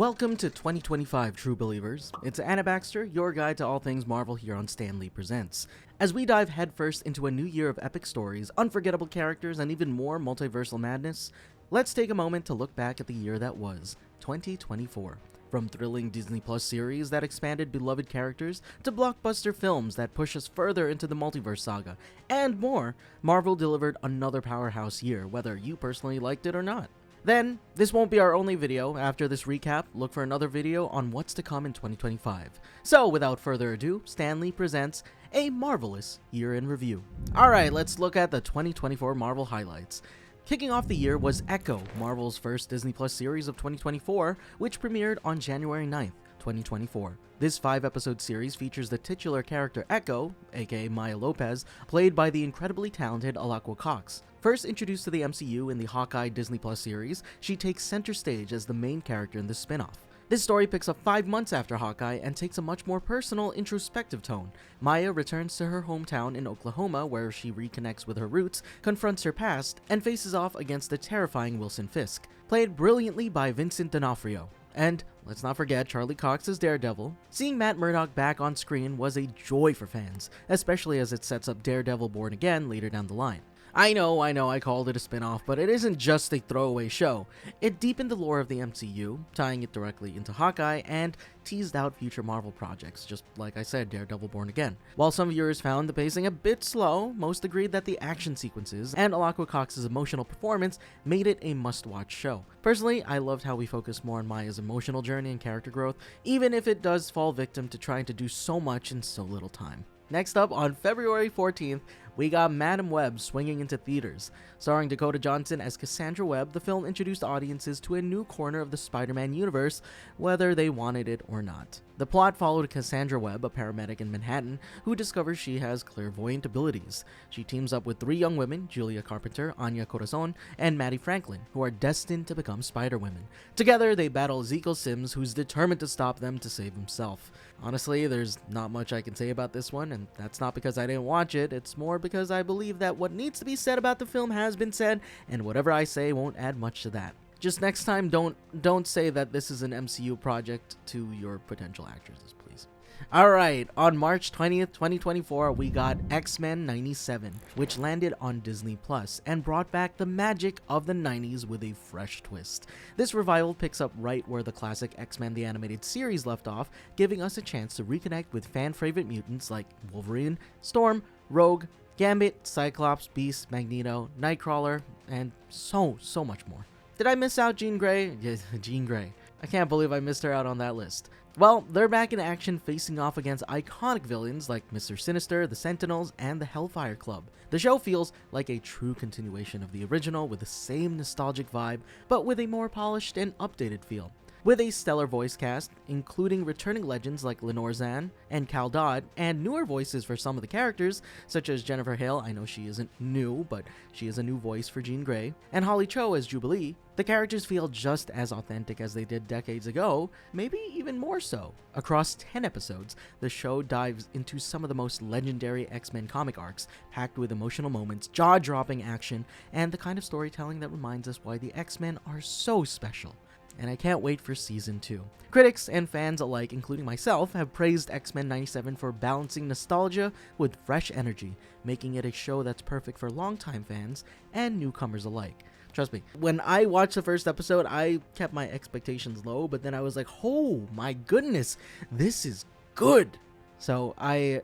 Welcome to 2025, true believers. It's Anibaxter, your guide to all things Marvel here on Stan Lee Presents. As we dive headfirst into a new year of epic stories, unforgettable characters, and even more multiversal madness, let's take a moment to look back at the year that was, 2024. From thrilling Disney Plus series that expanded beloved characters, to blockbuster films that push us further into the Multiverse Saga, and more, Marvel delivered another powerhouse year, whether you personally liked it or not. Then, this won't be our only video. After this recap, look for another video on what's to come in 2025. So, without further ado, Stan Lee presents a Marvel-ous Year in Review. Alright, let's look at the 2024 Marvel highlights. Kicking off the year was Echo, Marvel's first Disney Plus series of 2024, which premiered on January 9th, 2024. This 5-episode series features the titular character Echo, aka Maya Lopez, played by the incredibly talented Alaqua Cox. First introduced to the MCU in the Hawkeye Disney Plus series, she takes center stage as the main character in this spin-off. This story picks up 5 months after Hawkeye and takes a much more personal, introspective tone. Maya returns to her hometown in Oklahoma, where she reconnects with her roots, confronts her past, and faces off against the terrifying Wilson Fisk, played brilliantly by Vincent D'Onofrio. And let's not forget Charlie Cox as Daredevil. Seeing Matt Murdock back on screen was a joy for fans, especially as it sets up Daredevil Born Again later down the line. I know, I called it a spin-off, but it isn't just a throwaway show. It deepened the lore of the MCU, tying it directly into Hawkeye, and teased out future Marvel projects, just like I said, Daredevil Born Again. While some viewers found the pacing a bit slow, most agreed that the action sequences and Alaqua Cox's emotional performance made it a must-watch show. Personally, I loved how we focused more on Maya's emotional journey and character growth, even if it does fall victim to trying to do so much in so little time. Next up, on February 14th, we got Madam Web swinging into theaters. Starring Dakota Johnson as Cassandra Webb, the film introduced audiences to a new corner of the Spider-Man universe, whether they wanted it or not. The plot followed Cassandra Webb, a paramedic in Manhattan, who discovers she has clairvoyant abilities. She teams up with 3 young women, Julia Carpenter, Anya Corazon, and Maddie Franklin, who are destined to become Spider-Women. Together, they battle Ezekiel Sims, who's determined to stop them to save himself. Honestly, there's not much I can say about this one, and that's not because I didn't watch it, it's more because I believe that what needs to be said about the film has been said, and whatever I say won't add much to that. Just next time, don't say that this is an MCU project to your potential actresses, please. Alright, on March 20th, 2024, we got X-Men 97, which landed on Disney Plus and brought back the magic of the 90s with a fresh twist. This revival picks up right where the classic X-Men the Animated Series left off, giving us a chance to reconnect with fan-favorite mutants like Wolverine, Storm, Rogue, Gambit, Cyclops, Beast, Magneto, Nightcrawler, and so much more. Did I miss out Jean Grey? Yes, Jean Grey. I can't believe I missed her out on that list. Well, they're back in action facing off against iconic villains like Mr. Sinister, the Sentinels, and the Hellfire Club. The show feels like a true continuation of the original with the same nostalgic vibe, but with a more polished and updated feel. With a stellar voice cast, including returning legends like Lenore Zan and Cal Dodd, and newer voices for some of the characters, such as Jennifer Hale, I know she isn't new, but she is a new voice for Jean Grey, and Holly Cho as Jubilee, the characters feel just as authentic as they did decades ago, maybe even more so. Across 10 episodes, the show dives into some of the most legendary X-Men comic arcs, packed with emotional moments, jaw-dropping action, and the kind of storytelling that reminds us why the X-Men are so special. And I can't wait for Season 2. Critics and fans alike, including myself, have praised X-Men 97 for balancing nostalgia with fresh energy, making it a show that's perfect for longtime fans and newcomers alike. Trust me, when I watched the first episode, I kept my expectations low, but then I was like, oh my goodness, this is good! So I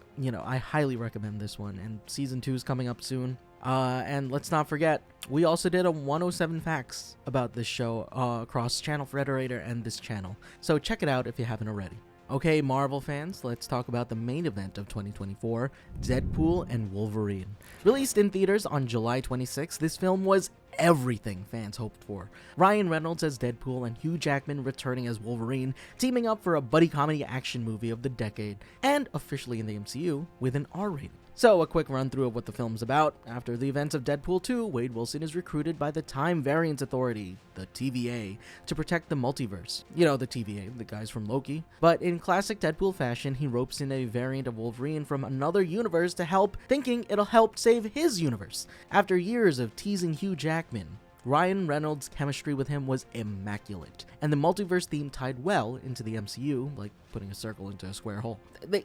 highly recommend this one, and Season 2 is coming up soon. And let's not forget, we also did a 107 facts about this show across Channel Frederator and this channel, so check it out if you haven't already. Okay, Marvel fans, let's talk about the main event of 2024, Deadpool and Wolverine. Released in theaters on July 26th, this film was everything fans hoped for. Ryan Reynolds as Deadpool and Hugh Jackman returning as Wolverine, teaming up for a buddy comedy action movie of the decade, and officially in the MCU with an R rating. So, a quick run through of what the film's about. After the events of Deadpool 2, Wade Wilson is recruited by the Time Variance Authority, the TVA, to protect the multiverse. You know, the TVA, the guys from Loki. But in classic Deadpool fashion, he ropes in a variant of Wolverine from another universe to help, thinking it'll help save his universe. After years of teasing Hugh Jackman, Ryan Reynolds' chemistry with him was immaculate, and the multiverse theme tied well into the MCU, like putting a circle into a square hole.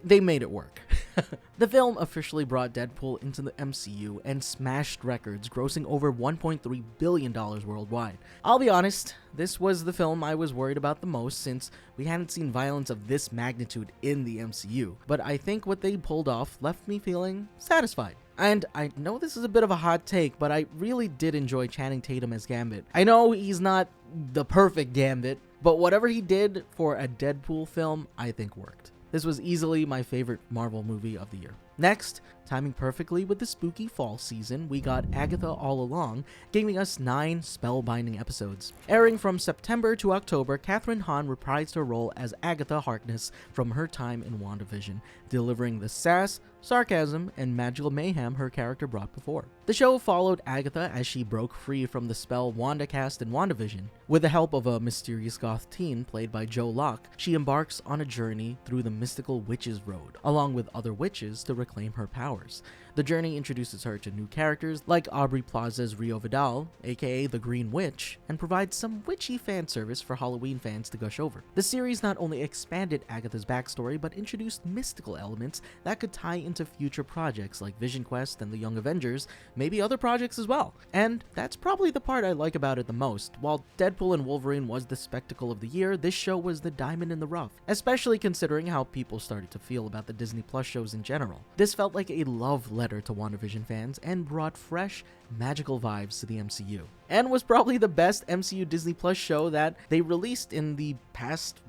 They made it work. The film officially brought Deadpool into the MCU and smashed records, grossing over $1.3 billion worldwide. I'll be honest, this was the film I was worried about the most since we hadn't seen violence of this magnitude in the MCU, but I think what they pulled off left me feeling satisfied. And I know this is a bit of a hot take, but I really did enjoy Channing Tatum as Gambit. I know he's not the perfect Gambit, but whatever he did for a Deadpool film, I think worked. This was easily my favorite Marvel movie of the year. Next, timing perfectly with the spooky fall season, we got Agatha All Along, giving us 9 spellbinding episodes. Airing from September to October, Kathryn Hahn reprised her role as Agatha Harkness from her time in WandaVision, delivering the sass, sarcasm, and magical mayhem her character brought before. The show followed Agatha as she broke free from the spell Wanda cast in WandaVision. With the help of a mysterious goth teen played by Joe Locke, she embarks on a journey through the mystical Witch's Road, along with other witches to reclaim her powers. The journey introduces her to new characters like Aubrey Plaza's Rio Vidal, aka the Green Witch, and provides some witchy fan service for Halloween fans to gush over. The series not only expanded Agatha's backstory, but introduced mystical elements that could tie into future projects like Vision Quest and the Young Avengers, maybe other projects as well. And that's probably the part I like about it the most. While Deadpool and Wolverine was the spectacle of the year, this show was the diamond in the rough, especially considering how people started to feel about the Disney Plus shows in general. This felt like a love letter to WandaVision fans and brought fresh, magical vibes to the MCU. And was probably the best MCU Disney Plus show that they released in the past,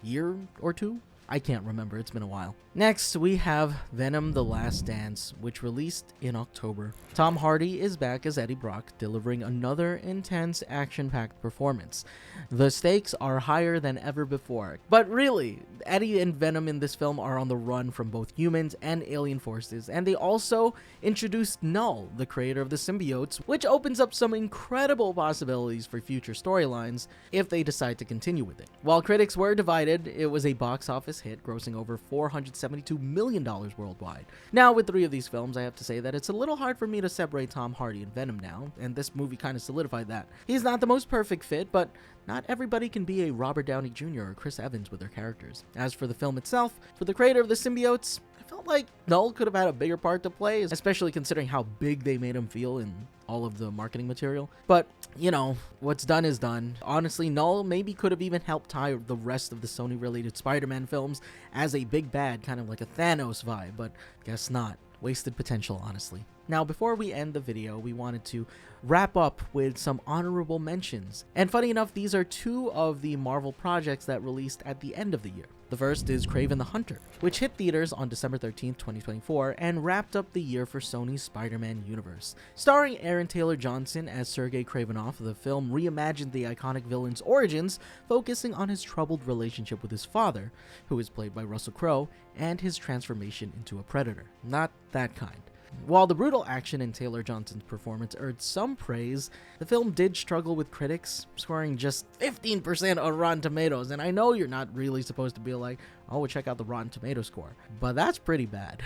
year or two? I can't remember, it's been a while. Next, we have Venom: The Last Dance, which released in October. Tom Hardy is back as Eddie Brock, delivering another intense, action-packed performance. The stakes are higher than ever before. But really, Eddie and Venom in this film are on the run from both humans and alien forces, and they also introduced Null, the creator of the symbiotes, which opens up some incredible possibilities for future storylines if they decide to continue with it. While critics were divided, it was a box office hit, grossing over $472 million worldwide. Now, with 3 of these films, I have to say that it's a little hard for me to separate Tom Hardy and Venom now, and this movie kind of solidified that. He's not the most perfect fit, but not everybody can be a Robert Downey Jr. or Chris Evans with their characters. As for the film itself, for the creator of the symbiotes, I felt like Null could have had a bigger part to play, especially considering how big they made him feel in all of the marketing material. But, you know, what's done is done. Honestly, Null maybe could have even helped tie the rest of the Sony-related Spider-Man films as a big bad, kind of like a Thanos vibe, but guess not. Wasted potential, honestly. Now, before we end the video, we wanted to wrap up with some honorable mentions. And funny enough, these are 2 of the Marvel projects that released at the end of the year. The first is Kraven the Hunter, which hit theaters on December 13th, 2024, and wrapped up the year for Sony's Spider-Man universe. Starring Aaron Taylor Johnson as Sergei Kravinoff, the film reimagined the iconic villain's origins, focusing on his troubled relationship with his father, who is played by Russell Crowe, and his transformation into a predator. Not that kind. While the brutal action in Taylor Johnson's performance earned some praise, the film did struggle with critics, scoring just 15% on Rotten Tomatoes, and I know you're not really supposed to be like, oh, we'll check out the Rotten Tomatoes score, but that's pretty bad.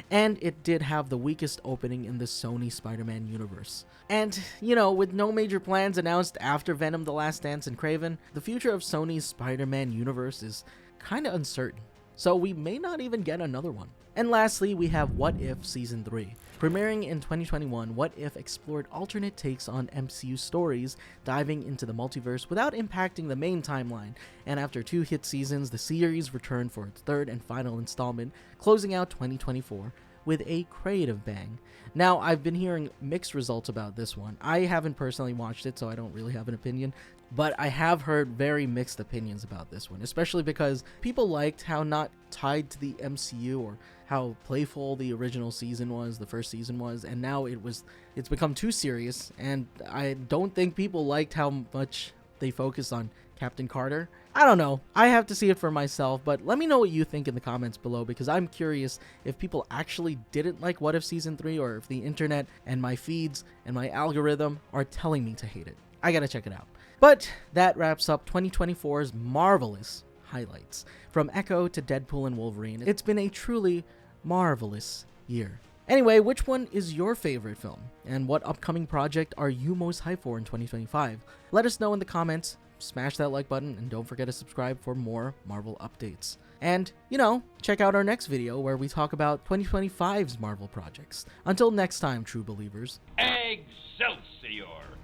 And it did have the weakest opening in the Sony Spider-Man universe. And, you know, with no major plans announced after Venom: The Last Dance and Kraven, the future of Sony's Spider-Man universe is kinda uncertain. So we may not even get another one. And lastly, we have What If Season 3. Premiering in 2021, What If explored alternate takes on MCU stories, diving into the multiverse without impacting the main timeline. And after 2 hit seasons, the series returned for its 3rd and final installment, closing out 2024 with a creative bang. Now, I've been hearing mixed results about this one. I haven't personally watched it, so I don't really have an opinion, but I have heard very mixed opinions about this one, especially because people liked how not tied to the MCU or how playful the original season was, the first season was, and now it's become too serious, and I don't think people liked how much they focus on Captain Carter. I don't know. I have to see it for myself, but let me know what you think in the comments below, because I'm curious if people actually didn't like What If Season 3, or if the internet and my feeds and my algorithm are telling me to hate it. I gotta check it out. But that wraps up 2024's marvelous highlights. From Echo to Deadpool and Wolverine, it's been a truly marvelous year. Anyway, which one is your favorite film? And what upcoming project are you most hyped for in 2025? Let us know in the comments, smash that like button, and don't forget to subscribe for more Marvel updates. And, check out our next video where we talk about 2025's Marvel projects. Until next time, true believers. Excelsior!